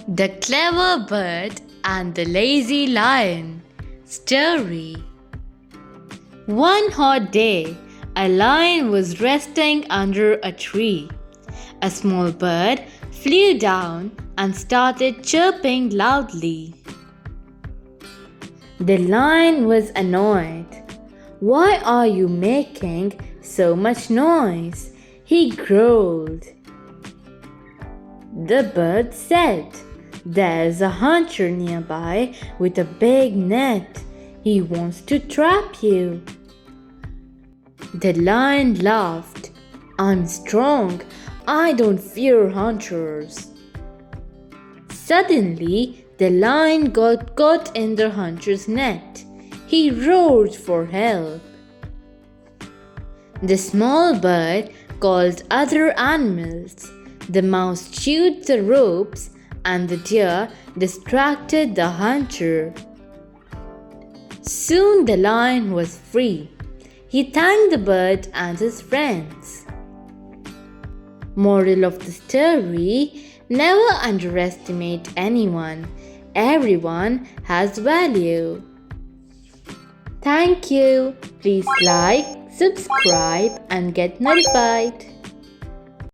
The Clever Bird and the Lazy Lion. Story. One hot day, a lion was resting under a tree. A small bird flew down and started chirping loudly. The lion was annoyed. "Why are you making so much noise?" he growled. The bird said, "There's a hunter nearby with a big net. He wants to trap you." The lion laughed. "I'm strong. I don't fear hunters." Suddenly, the lion got caught in the hunter's net. He roared for help. The small bird called other animals. The mouse chewed the ropes and the deer distracted the hunter. Soon the lion was free. He thanked the bird and his friends. Moral of the story: never underestimate anyone. Everyone has value. Thank you. Please like, subscribe, and get notified.